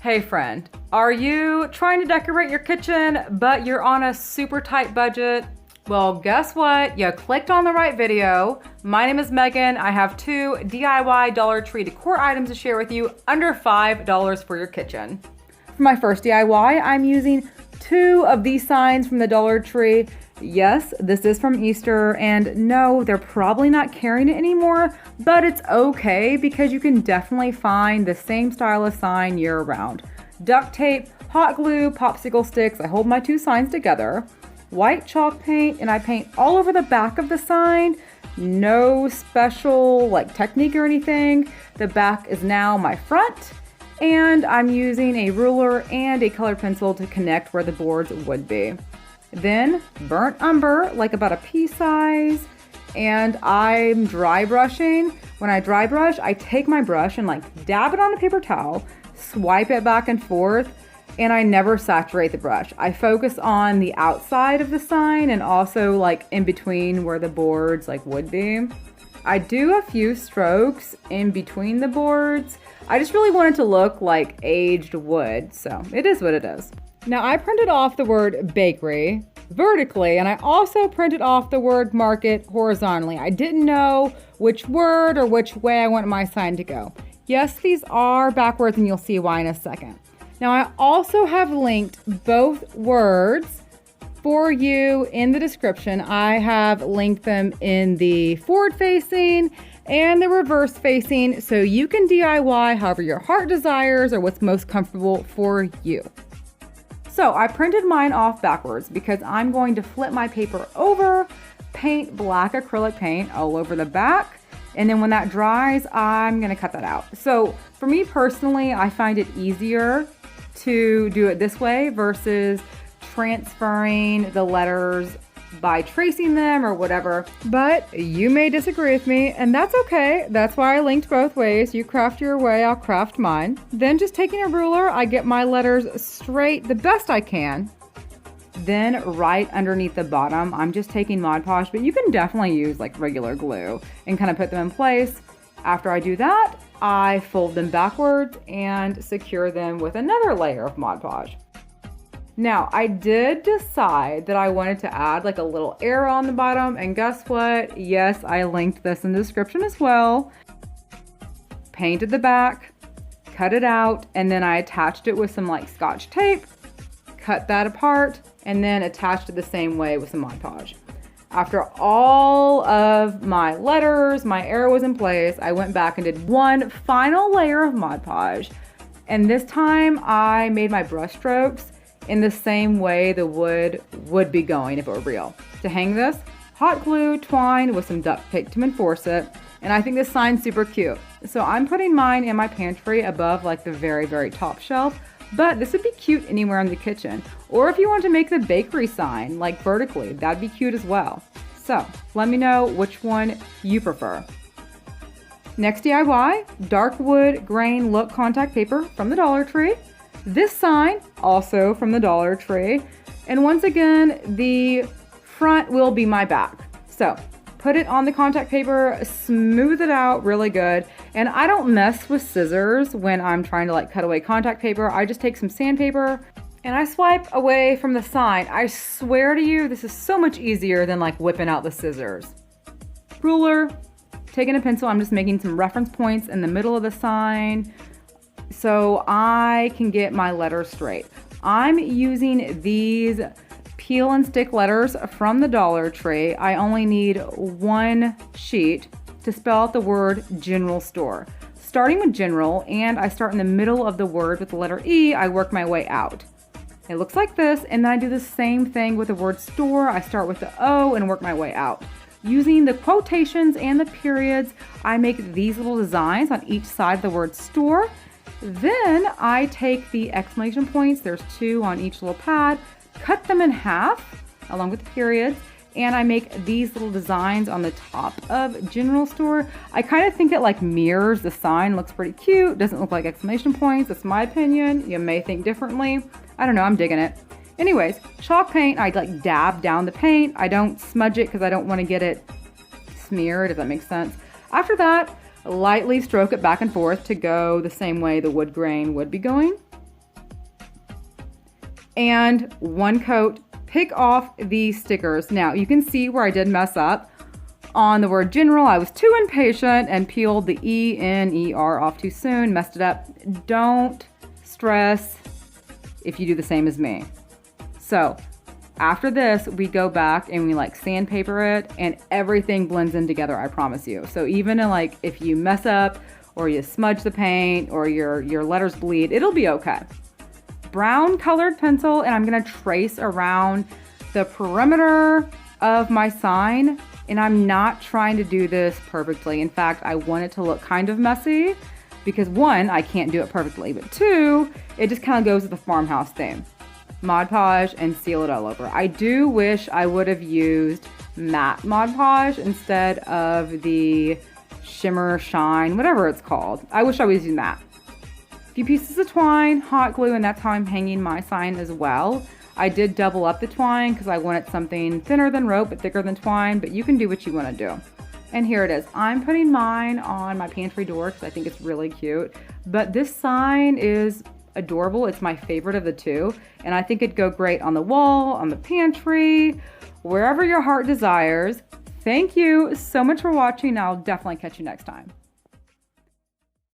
Hey friend, are you trying to decorate your kitchen, but you're on a super tight budget? Well, guess what? You clicked on the right video. My name is Megan. I have 2 DIY Dollar Tree decor items to share with you under $5 for your kitchen. For my first DIY, I'm using 2 of these signs from the Dollar Tree. Yes, this is from Easter, and no, they're probably not carrying it anymore, but it's okay because you can definitely find the same style of sign year round. Duct tape, hot glue, popsicle sticks, I hold my 2 signs together, white chalk paint, and I paint all over the back of the sign. No special technique or anything. The back is now my front, and I'm using a ruler and a colored pencil to connect where the boards would be. Then burnt umber, like about a pea size, and I'm dry brushing. When I dry brush, I take my brush and dab it on a paper towel, swipe it back and forth, and I never saturate the brush. I focus on the outside of the sign and also in between where the boards would be. I do a few strokes in between the boards. I just really want it to look like aged wood, so it is what it is. Now I printed off the word bakery vertically, and I also printed off the word market horizontally. I didn't know which word or which way I want my sign to go. Yes, these are backwards, and you'll see why in a second. Now I also have linked both words for you in the description. I have linked them in the forward facing and the reverse facing, so you can DIY however your heart desires or what's most comfortable for you. So I printed mine off backwards because I'm going to flip my paper over, paint black acrylic paint all over the back, and then when that dries, I'm gonna cut that out. So for me personally, I find it easier to do it this way versus transferring the letters by tracing them or whatever. But you may disagree with me, and that's okay. That's why I linked both ways. You craft your way, I'll craft mine. Then just taking a ruler, I get my letters straight the best I can. Then right underneath the bottom, I'm just taking Mod Podge, but you can definitely use regular glue and kind of put them in place. After I do that, I fold them backwards and secure them with another layer of Mod Podge. Now, I did decide that I wanted to add a little arrow on the bottom, and guess what? Yes, I linked this in the description as well. Painted the back, cut it out, and then I attached it with some Scotch tape, cut that apart, and then attached it the same way with some Mod Podge. After all of my letters, my arrow was in place, I went back and did one final layer of Mod Podge, and this time I made my brush strokes in the same way the wood would be going if it were real. To hang this, hot glue twine with some duct tape to enforce it, and I think this sign's super cute. So I'm putting mine in my pantry above the very, very top shelf, but this would be cute anywhere in the kitchen. Or if you want to make the bakery sign vertically, that'd be cute as well. So let me know which one you prefer. Next DIY, dark wood grain look contact paper from the Dollar Tree. This sign, also from the Dollar Tree. And once again, the front will be my back. So put it on the contact paper, smooth it out really good. And I don't mess with scissors when I'm trying to cut away contact paper. I just take some sandpaper and I swipe away from the sign. I swear to you, this is so much easier than whipping out the scissors. Ruler, taking a pencil, I'm just making some reference points in the middle of the sign so I can get my letters straight. I'm using these peel and stick letters from the Dollar Tree. I only need 1 sheet to spell out the word general store. Starting with general, and I start in the middle of the word with the letter E, I work my way out. It looks like this, and then I do the same thing with the word store. I start with the O and work my way out. Using the quotations and the periods, I make these little designs on each side of the word store. Then I take the exclamation points, there's 2 on each little pad, cut them in half along with the periods, and I make these little designs on the top of general store. I kind of think it mirrors the sign, looks pretty cute, doesn't look like exclamation points. That's my opinion. You may think differently. I don't know, I'm digging it. Anyways, chalk paint, I dab down the paint. I don't smudge it because I don't want to get it smeared, if that makes sense. After that, lightly stroke it back and forth to go the same way the wood grain would be going. and 1 coat. Pick off the stickers. Now you can see where I did mess up. On the word general, I was too impatient and peeled the E-N-E-R off too soon, messed it up. Don't stress if you do the same as me. So after this, we go back and we like sandpaper it and everything blends in together, I promise you. So even like if you mess up or you smudge the paint or your letters bleed, it'll be okay. Brown colored pencil, and I'm gonna trace around the perimeter of my sign. And I'm not trying to do this perfectly. In fact, I want it to look kind of messy because 1, I can't do it perfectly, but 2, it just kind of goes with the farmhouse theme. Mod Podge and seal it all over. I do wish I would have used matte Mod Podge instead of the shimmer shine, whatever it's called. I wish I was using that. A few pieces of twine, hot glue, and that's how I'm hanging my sign as well. I did double up the twine because I wanted something thinner than rope but thicker than twine, but you can do what you want to do. And here it is. I'm putting mine on my pantry door because I think it's really cute. But this sign is adorable. It's my favorite of the 2. And I think it'd go great on the wall, on the pantry, wherever your heart desires. Thank you so much for watching. I'll definitely catch you next time.